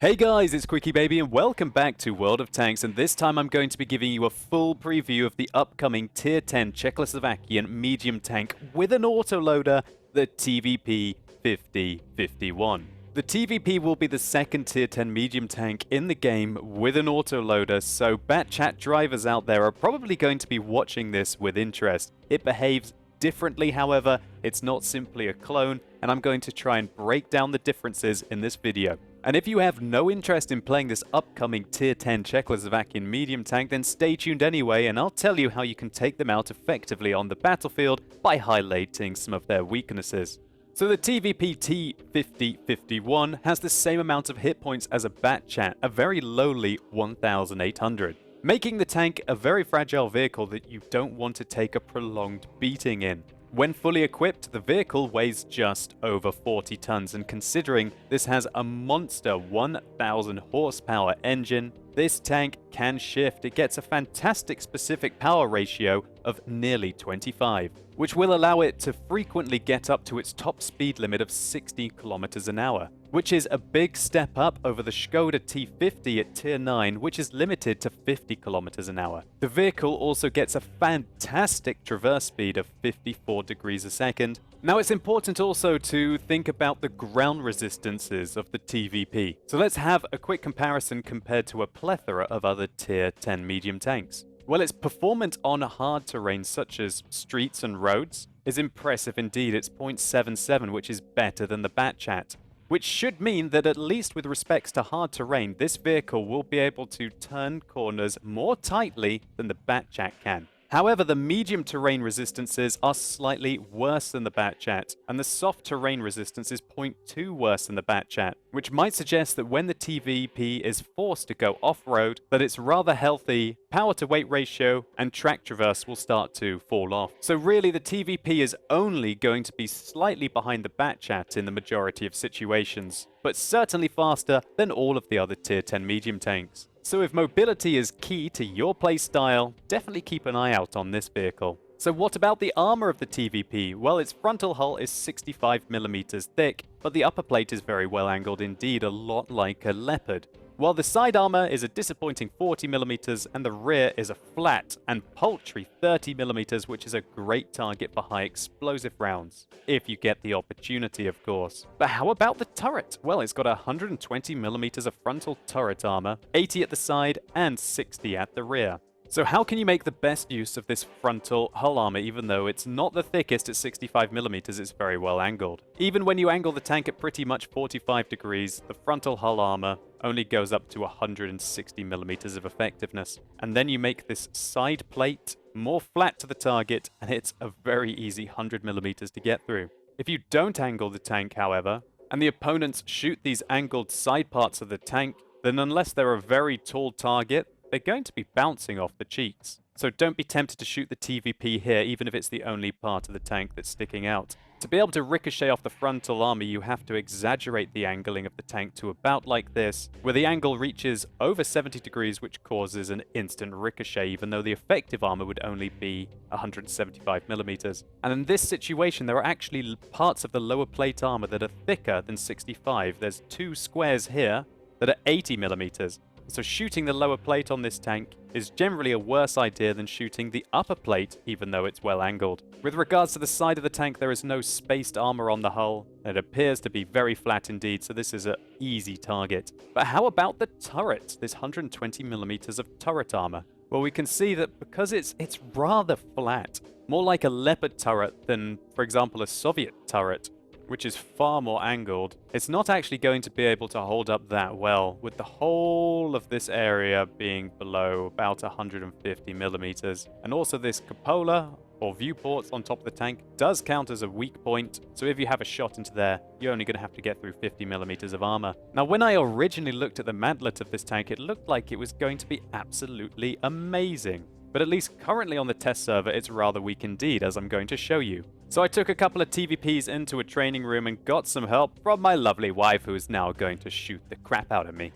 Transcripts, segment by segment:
Hey guys, it's QuickyBaby and welcome back to World of Tanks, and this time I'm going to be giving you a full preview of the upcoming Tier 10 Czechoslovakian medium tank with an autoloader, the TVP 5051. The TVP will be the second Tier 10 medium tank in the game with an autoloader, so Batchat drivers out there are probably going to be watching this with interest. It behaves differently, however, it's not simply a clone, and I'm going to try and break down the differences in this video. And if you have no interest in playing this upcoming Tier 10 Czechoslovakian medium tank, then stay tuned anyway, and I'll tell you how you can take them out effectively on the battlefield by highlighting some of their weaknesses. So the TVP T 5051 has the same amount of hit points as a Batchat, a very lowly 1,800. Making the tank a very fragile vehicle that you don't want to take a prolonged beating in. When fully equipped, the vehicle weighs just over 40 tons, and considering this has a monster 1,000 horsepower engine, this tank can shift. It gets a fantastic specific power ratio of nearly 25, which will allow it to frequently get up to its top speed limit of 60 kilometers an hour, which is a big step up over the Skoda T50 at Tier 9, which is limited to 50 kilometers an hour. The vehicle also gets a fantastic traverse speed of 54 degrees a second. Now, it's important also to think about the ground resistances of the TVP. So let's have a quick comparison compared to a plethora of other Tier 10 medium tanks. Well, its performance on hard terrain such as streets and roads is impressive indeed. It's 0.77, which is better than the Batchat, which should mean that at least with respects to hard terrain, this vehicle will be able to turn corners more tightly than the Batchat can. However, the medium terrain resistances are slightly worse than the Batchat, and the soft terrain resistance is 0.2 worse than the Batchat, which might suggest that when the TVP is forced to go off-road, that its rather healthy power-to-weight ratio and track traverse will start to fall off. So really, the TVP is only going to be slightly behind the Batchat in the majority of situations, but certainly faster than all of the other Tier 10 medium tanks. So if mobility is key to your playstyle, definitely keep an eye out on this vehicle. So what about the armor of the TVP? Well, its frontal hull is 65mm thick, but the upper plate is very well angled indeed, a lot like a Leopard. While the side armor is a disappointing 40mm and the rear is a flat and paltry 30mm, which is a great target for high explosive rounds, if you get the opportunity, of course. But how about the turret? Well, it's got 120mm of frontal turret armor, 80 at the side and 60 at the rear. So how can you make the best use of this frontal hull armor? Even though it's not the thickest at 65mm, it's very well angled. Even when you angle the tank at pretty much 45 degrees, the frontal hull armor only goes up to 160mm of effectiveness. And then you make this side plate more flat to the target, and it's a very easy 100mm to get through. If you don't angle the tank, however, and the opponents shoot these angled side parts of the tank, then unless they're a very tall target, they're going to be bouncing off the cheeks. So don't be tempted to shoot the TVP here, even if it's the only part of the tank that's sticking out. To be able to ricochet off the frontal armor, you have to exaggerate the angling of the tank to about like this, where the angle reaches over 70 degrees, which causes an instant ricochet, even though the effective armor would only be 175mm. And in this situation, there are actually parts of the lower plate armor that are thicker than 65. There's two squares here that are 80mm. So shooting the lower plate on this tank is generally a worse idea than shooting the upper plate, even though it's well angled. With regards to the side of the tank, there is no spaced armor on the hull. It appears to be very flat indeed, so this is an easy target. But how about the turret, this 120mm of turret armor? Well, we can see that because it's rather flat, more like a Leopard turret than, for example, a Soviet turret, which is far more angled, it's not actually going to be able to hold up that well, with the whole of this area being below about 150mm. And also this cupola, or viewports on top of the tank, does count as a weak point, so if you have a shot into there, you're only going to have to get through 50mm of armor. Now, when I originally looked at the mantlet of this tank, it looked like it was going to be absolutely amazing. But at least currently on the test server, it's rather weak indeed, as I'm going to show you. So I took a couple of TVPs into a training room and got some help from my lovely wife, who is now going to shoot the crap out of me.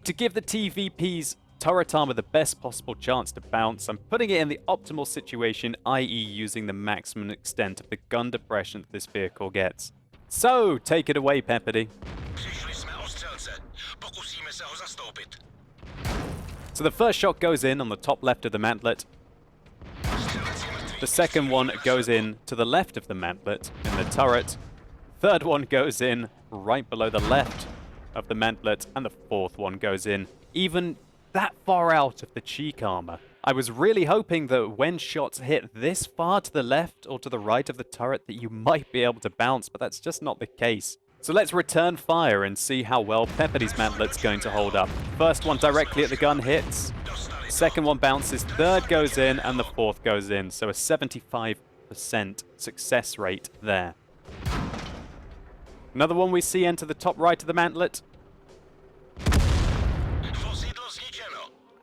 To give the TVP's turret armor the best possible chance to bounce, I'm putting it in the optimal situation, i.e. using the maximum extent of the gun depression that this vehicle gets. So, take it away, Pepperdy. Přišli jsme o střelce. Pokusíme So the first shot goes in on the top left of the mantlet. The second one goes in to the left of the mantlet in the turret. Third one goes in right below the left of the mantlet, and the fourth one goes in even that far out of the cheek armor. I was really hoping that when shots hit this far to the left or to the right of the turret that you might be able to bounce, but that's just not the case. So let's return fire and see how well Pepperdy's mantlet's going to hold up. First one directly at the gun hits. Second one bounces, third goes in, and the fourth goes in. So a 75% success rate there. Another one we see enter the top right of the mantlet.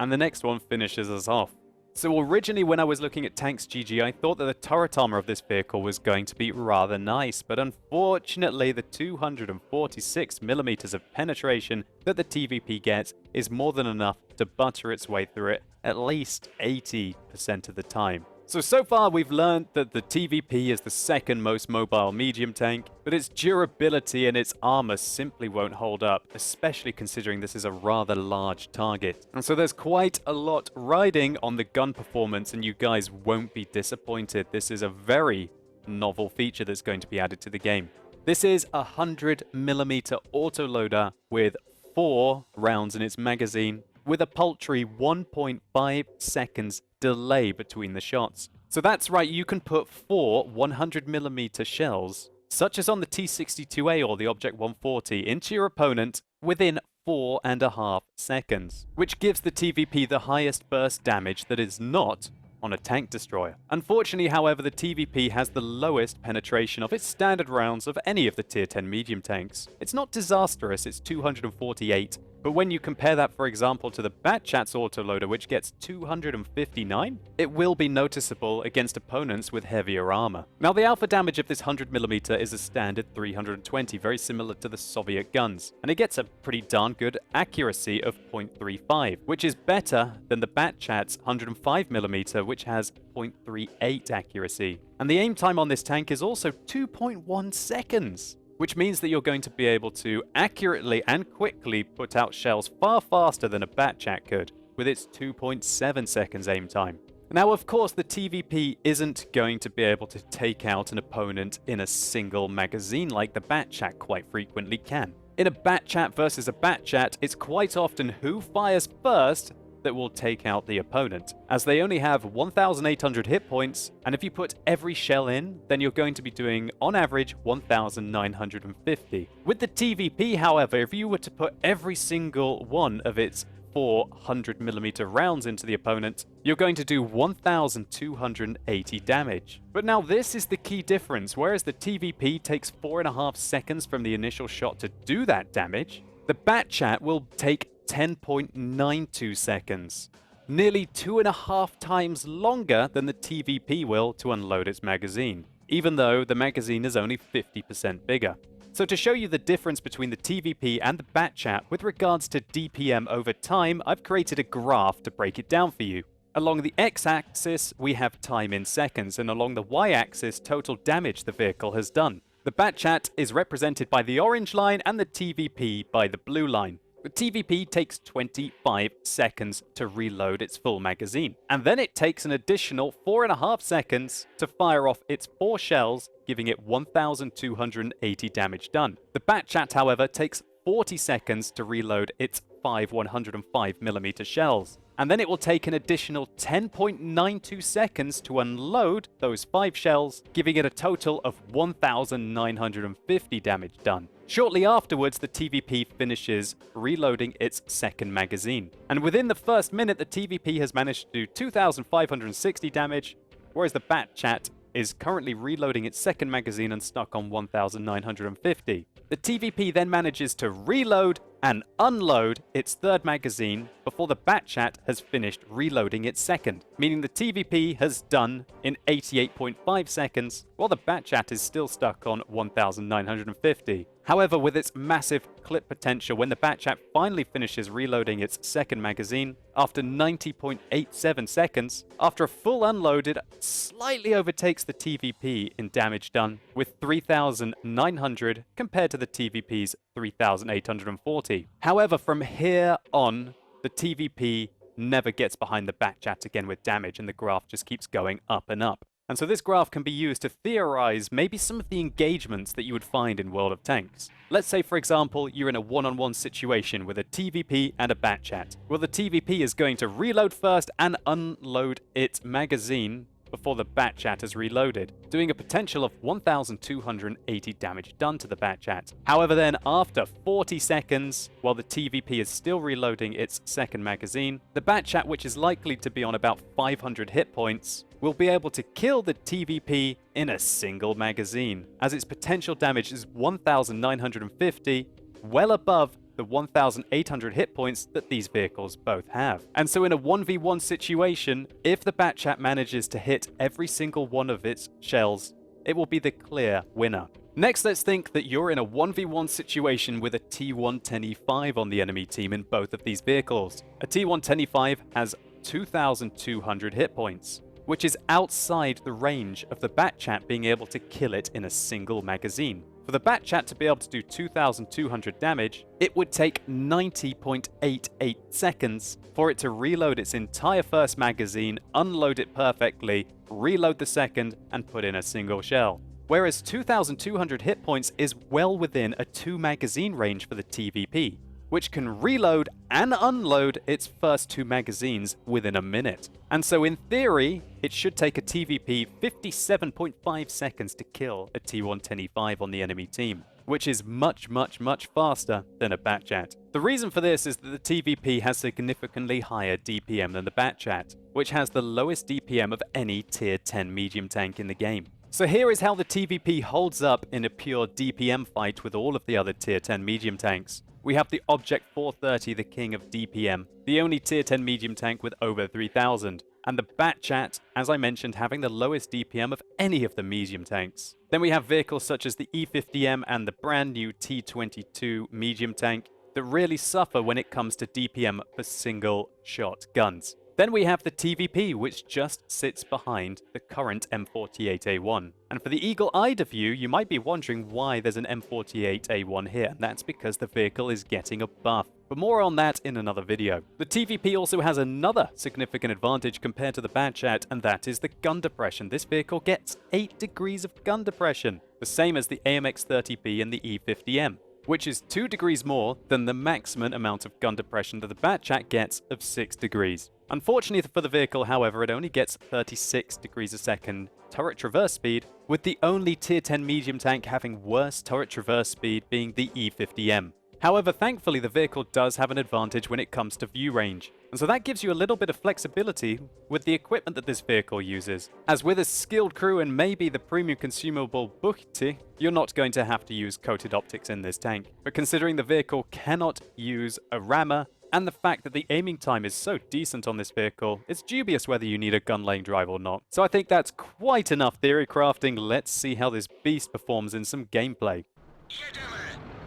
And the next one finishes us off. So originally when I was looking at Tanks GG, I thought that the turret armor of this vehicle was going to be rather nice, but unfortunately the 246mm of penetration that the TVP gets is more than enough to butter its way through it at least 80% of the time. So far we've learned that the TVP is the second most mobile medium tank, but its durability and its armor simply won't hold up, especially considering this is a rather large target. And so there's quite a lot riding on the gun performance, and you guys won't be disappointed. This is a very novel feature that's going to be added to the game. This is a 100mm autoloader with 4 rounds in its magazine, with a paltry 1.5 seconds delay between the shots. So that's right, you can put 4 100mm shells, such as on the T62A or the Object 140, into your opponent within 4.5 seconds, which gives the TVP the highest burst damage that is not on a tank destroyer. Unfortunately, however, the TVP has the lowest penetration of its standard rounds of any of the Tier 10 medium tanks. It's not disastrous, it's 248, but when you compare that, for example, to the Batchat's autoloader, which gets 259, it will be noticeable against opponents with heavier armor. Now, the alpha damage of this 100mm is a standard 320, very similar to the Soviet guns, and it gets a pretty darn good accuracy of 0.35, which is better than the Batchat's 105mm, which has 0.38 accuracy. And the aim time on this tank is also 2.1 seconds. Which means that you're going to be able to accurately and quickly put out shells far faster than a Batchat could, with its 2.7 seconds aim time. Now, of course, the TVP isn't going to be able to take out an opponent in a single magazine like the Batchat quite frequently can. In a Batchat versus a Batchat, it's quite often who fires first that will take out the opponent, as they only have 1,800 hit points, and if you put every shell in, then you're going to be doing, on average, 1,950. With the TVP, however, if you were to put every single one of its 400mm rounds into the opponent, you're going to do 1,280 damage. But now this is the key difference. Whereas the TVP takes 4.5 seconds from the initial shot to do that damage, the Batchat will take 10.92 seconds, nearly 2.5 times longer than the TVP will to unload its magazine, even though the magazine is only 50% bigger. So to show you the difference between the TVP and the Batchat with regards to DPM over time, I've created a graph to break it down for you. Along the x-axis, we have time in seconds, and along the y-axis, total damage the vehicle has done. The Batchat is represented by the orange line and the TVP by the blue line. The TVP takes 25 seconds to reload its full magazine, and then it takes an additional 4.5 seconds to fire off its 4 shells, giving it 1,280 damage done. The Batchat, however, takes 40 seconds to reload its 5 105mm shells, and then it will take an additional 10.92 seconds to unload those 5 shells, giving it a total of 1,950 damage done. Shortly afterwards, the TVP finishes reloading its second magazine. And within the first minute, the TVP has managed to do 2,560 damage, whereas the Batchat is currently reloading its second magazine and stuck on 1,950. The TVP then manages to reload and unload its third magazine before the Batchat has finished reloading its second, meaning the TVP has done in 88.5 seconds, while the Batchat is still stuck on 1,950. However, with its massive clip potential, when the Batchat finally finishes reloading its second magazine, after 90.87 seconds, after a full unload, it slightly overtakes the TVP in damage done, with 3,900 compared to the TVP's 3,840. However, from here on, the TVP never gets behind the Batchat again with damage, and the graph just keeps going up and up. And so this graph can be used to theorize maybe some of the engagements that you would find in World of Tanks. Let's say, for example, you're in a one-on-one situation with a TVP and a Batchat. Well, the TVP is going to reload first and unload its magazine before the Batchat is reloaded, doing a potential of 1,280 damage done to the Batchat. However then, after 40 seconds, while the TVP is still reloading its second magazine, the Batchat, which is likely to be on about 500 hit points, will be able to kill the TVP in a single magazine, as its potential damage is 1,950, well above the 1,800 hit points that these vehicles both have. And so in a 1v1 situation, if the Batchat manages to hit every single one of its shells, it will be the clear winner. Next, let's think that you're in a 1v1 situation with a T10 on the enemy team in both of these vehicles. A T10 has 2,200 hit points, which is outside the range of the Batchat being able to kill it in a single magazine. For the Batchat to be able to do 2,200 damage, it would take 90.88 seconds for it to reload its entire first magazine, unload it perfectly, reload the second, and put in a single shell. Whereas 2,200 hit points is well within a 2-magazine range for the TVP, which can reload and unload its first 2 magazines within a minute. And so in theory, it should take a TVP 57.5 seconds to kill a T10 on the enemy team, which is much, much, much faster than a Batchat. The reason for this is that the TVP has significantly higher DPM than the Batchat, which has the lowest DPM of any Tier 10 medium tank in the game. So here is how the TVP holds up in a pure DPM fight with all of the other Tier 10 medium tanks. We have the Object 430, the king of DPM, the only Tier 10 medium tank with over 3,000, and the Batchat, as I mentioned, having the lowest DPM of any of the medium tanks. Then we have vehicles such as the E50M and the brand new T22 medium tank that really suffer when it comes to DPM for single-shot guns. Then we have the TVP, which just sits behind the current M48A1. And for the eagle-eyed of you, you might be wondering why there's an M48A1 here, and that's because the vehicle is getting a buff. But more on that in another video. The TVP also has another significant advantage compared to the Batchat, and that is the gun depression. This vehicle gets 8 degrees of gun depression, the same as the AMX-30B and the E50M, which is 2 degrees more than the maximum amount of gun depression that the Batchat gets of 6 degrees. Unfortunately for the vehicle, however, it only gets 36 degrees a second turret traverse speed, with the only Tier 10 medium tank having worse turret traverse speed being the E50M. However, thankfully the vehicle does have an advantage when it comes to view range, and so that gives you a little bit of flexibility with the equipment that this vehicle uses. As with a skilled crew and maybe the premium consumable Buchti, you're not going to have to use coated optics in this tank. But considering the vehicle cannot use a rammer, and the fact that the aiming time is so decent on this vehicle, it's dubious whether you need a gun lane drive or not. So I think that's quite enough theory crafting. Let's see how this beast performs in some gameplay.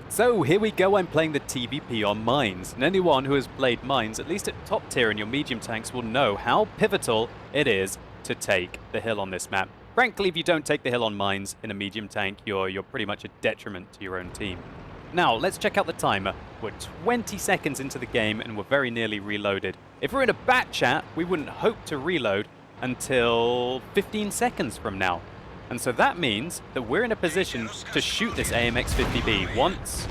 So here we go, I'm playing the TVP on mines, and anyone who has played mines, at least at top tier in your medium tanks, will know how pivotal it is to take the hill on this map. Frankly, if you don't take the hill on mines in a medium tank, you're pretty much a detriment to your own team. Now, let's check out the timer. We're 20 seconds into the game and we're very nearly reloaded. If we're in a Batchat, we wouldn't hope to reload until 15 seconds from now. And so that means that we're in a position to shoot this AMX-50B once,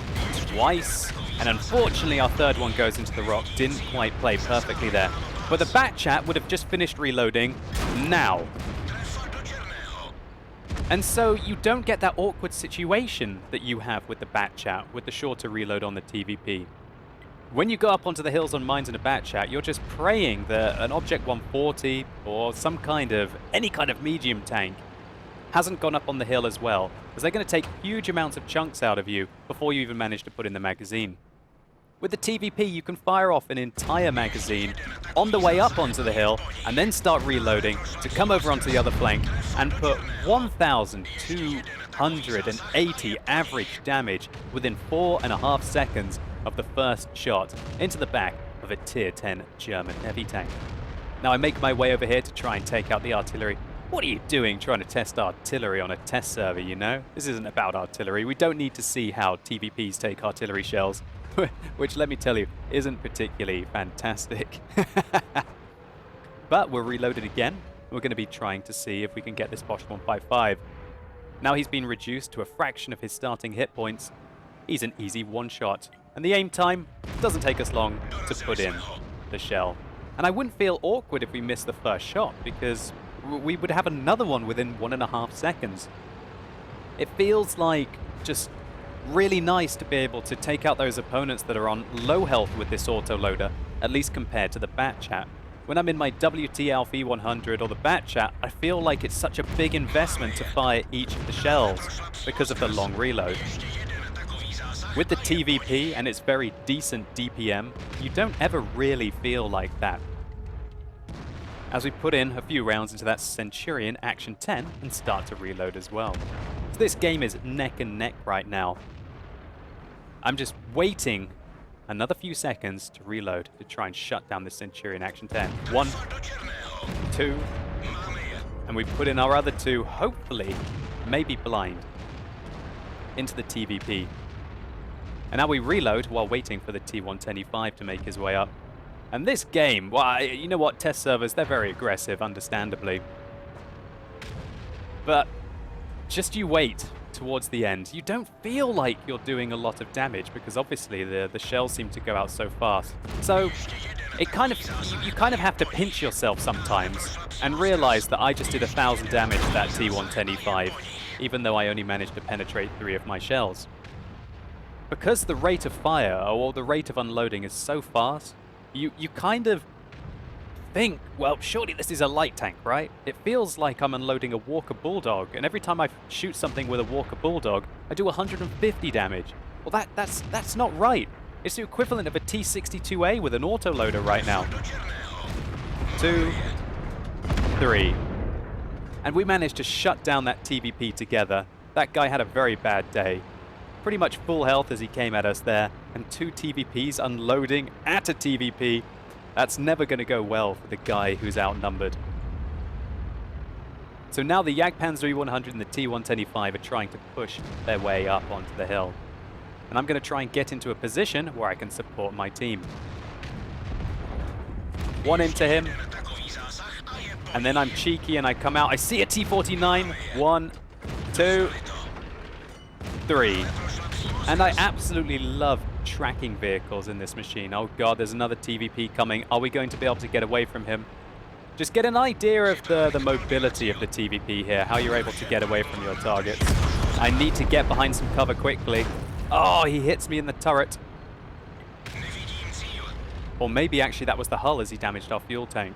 twice, and unfortunately our third one goes into the rock. Didn't quite play perfectly there. But the Batchat would have just finished reloading now. And so you don't get that awkward situation that you have with the Batchat, with the shorter reload on the TVP. When you go up onto the hills on mines in a Batchat, you're just praying that an Object 140 or any kind of medium tank hasn't gone up on the hill as well, as they're going to take huge amounts of chunks out of you before you even manage to put in the magazine. With the TVP, you can fire off an entire magazine on the way up onto the hill and then start reloading to come over onto the other flank and put 1,280 average damage within 4.5 seconds of the first shot into the back of a Tier 10 German heavy tank. Now I make my way over here to try and take out the artillery, What are you doing trying to test artillery on a test server, you know? This isn't about artillery. We don't need to see how TVPs take artillery shells, which, let me tell you, isn't particularly fantastic. But we're reloaded again. We're going to be trying to see if we can get this Bosch 155. Now he's been reduced to a fraction of his starting hit points. He's an easy one-shot, and the aim time doesn't take us long to put in the shell. And I wouldn't feel awkward if we missed the first shot, because we would have another one within 1.5 seconds. It feels like just really nice to be able to take out those opponents that are on low health with this autoloader, at least compared to the Batchat. When I'm in my WT Alpha E100 or the Batchat, I feel like it's such a big investment to fire each of the shells because of the long reload. With the TVP and its very decent DPM, you don't ever really feel like that. As we put in a few rounds into that Centurion Action 10 and start to reload as well. So this game is neck and neck right now. I'm just waiting another few seconds to reload to try and shut down the Centurion Action 10. 1, 2, and we put in our other 2, hopefully, maybe blind, into the TVP. And now we reload while waiting for the T10 to make his way up. And this game, well, you know what, test servers, they're very aggressive, understandably. But just you wait towards the end. You don't feel like you're doing a lot of damage because obviously the shells seem to go out so fast. So it kind of, you kind of have to pinch yourself sometimes and realize that I just did 1,000 damage to that T10 even though I only managed to penetrate 3 of my shells. Because the rate of fire or the rate of unloading is so fast, you kind of think, well, surely this is a light tank, right? It feels like I'm unloading a Walker Bulldog, and every time I shoot something with a Walker Bulldog, I do 150 damage. Well, that's not right. It's the equivalent of a T62A with an autoloader right now. 2, 3. And we managed to shut down that TVP together. That guy had a very bad day. Pretty much full health as he came at us there, and 2 TVPs unloading at a TVP. That's never going to go well for the guy who's outnumbered. So now the Jagdpanzer E100 and the T10 are trying to push their way up onto the hill. And I'm going to try and get into a position where I can support my team. 1 into him. And then I'm cheeky and I come out. I see a T49. 1, 2, 3. And I absolutely love tracking vehicles in this machine. Oh god, there's another TVP coming. Are we going to be able to get away from him? Just get an idea of the mobility of the TVP here, how you're able to get away from your targets. I need to get behind some cover quickly. Oh, he hits me in the turret. Or maybe actually that was the hull as he damaged our fuel tank.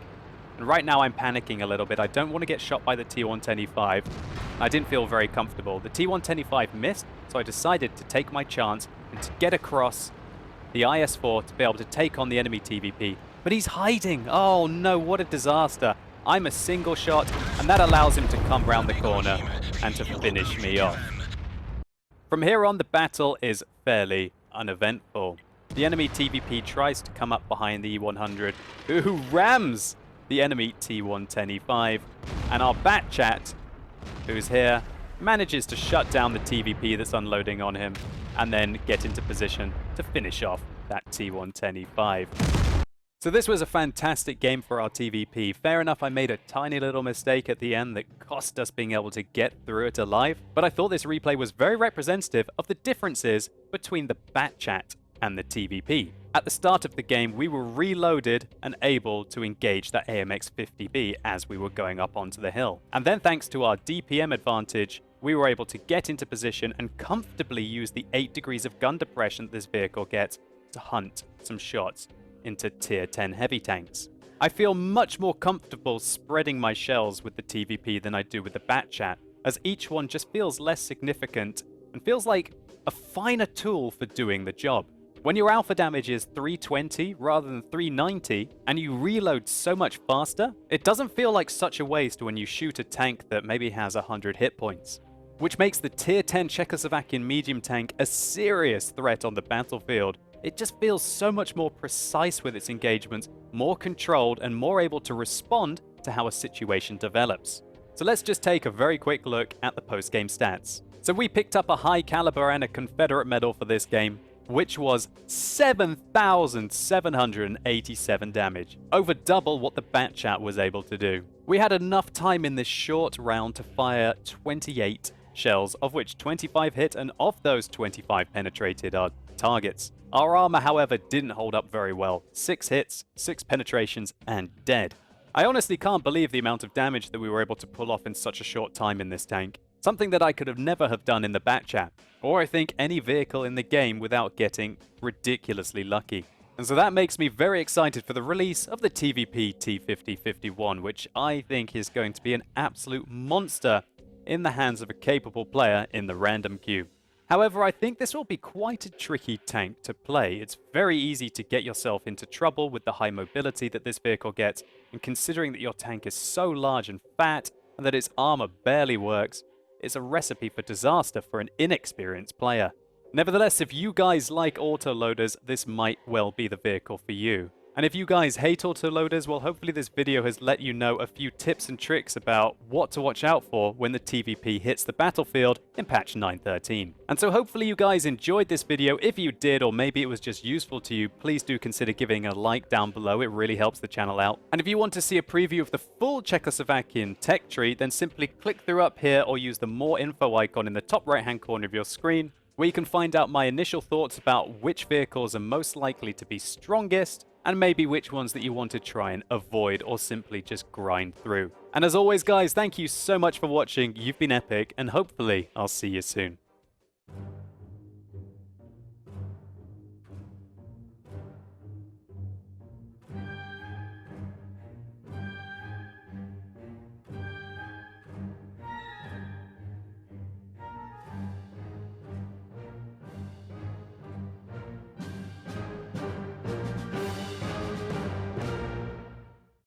And right now I'm panicking a little bit. I don't want to get shot by the T10. I didn't feel very comfortable. The T10 missed, so I decided to take my chance and to get across the IS-4 to be able to take on the enemy TVP. But he's hiding. Oh no, what a disaster. I'm a single shot, and that allows him to come round the corner and to finish me off. From here on, the battle is fairly uneventful. The enemy TVP tries to come up behind the E100, who rams the enemy T10, and our Batchat, who's here, manages to shut down the TVP that's unloading on him, and then get into position to finish off that T10. So this was a fantastic game for our TVP. Fair enough, I made a tiny little mistake at the end that cost us being able to get through it alive, but I thought this replay was very representative of the differences between the Batchat and the TVP. At the start of the game, we were reloaded and able to engage that AMX-50B as we were going up onto the hill. And then thanks to our DPM advantage, we were able to get into position and comfortably use the 8 degrees of gun depression that this vehicle gets to hunt some shots into Tier 10 heavy tanks. I feel much more comfortable spreading my shells with the TVP than I do with the Batchat, as each one just feels less significant and feels like a finer tool for doing the job. When your alpha damage is 320 rather than 390, and you reload so much faster, it doesn't feel like such a waste when you shoot a tank that maybe has 100 hit points. Which makes the Tier 10 Czechoslovakian medium tank a serious threat on the battlefield. It just feels so much more precise with its engagements, more controlled, and more able to respond to how a situation develops. So let's just take a very quick look at the post-game stats. So we picked up a high caliber and a Confederate medal for this game, which was 7,787 damage, over double what the bat chat was able to do. We had enough time in this short round to fire 28 shells, of which 25 hit, and of those 25 penetrated our targets. Our armor, however, didn't hold up very well. 6 hits, 6 penetrations, and dead. I honestly can't believe the amount of damage that we were able to pull off in such a short time in this tank. Something that I could have never have done in the bat chat, or I think any vehicle in the game without getting ridiculously lucky. And so that makes me very excited for the release of the TVP T5051, which I think is going to be an absolute monster in the hands of a capable player in the random queue. However, I think this will be quite a tricky tank to play. It's very easy to get yourself into trouble with the high mobility that this vehicle gets, and considering that your tank is so large and fat, and that its armor barely works, it's a recipe for disaster for an inexperienced player. Nevertheless, if you guys like autoloaders, this might well be the vehicle for you. And if you guys hate autoloaders, well, hopefully this video has let you know a few tips and tricks about what to watch out for when the TVP hits the battlefield in patch 9.13. And so hopefully you guys enjoyed this video. If you did, or maybe it was just useful to you, please do consider giving a like down below. It really helps the channel out. And if you want to see a preview of the full Czechoslovakian tech tree, then simply click through up here or use the more info icon in the top right hand corner of your screen, where you can find out my initial thoughts about which vehicles are most likely to be strongest, and maybe which ones that you want to try and avoid or simply just grind through. And as always guys, thank you so much for watching. You've been epic, and hopefully I'll see you soon.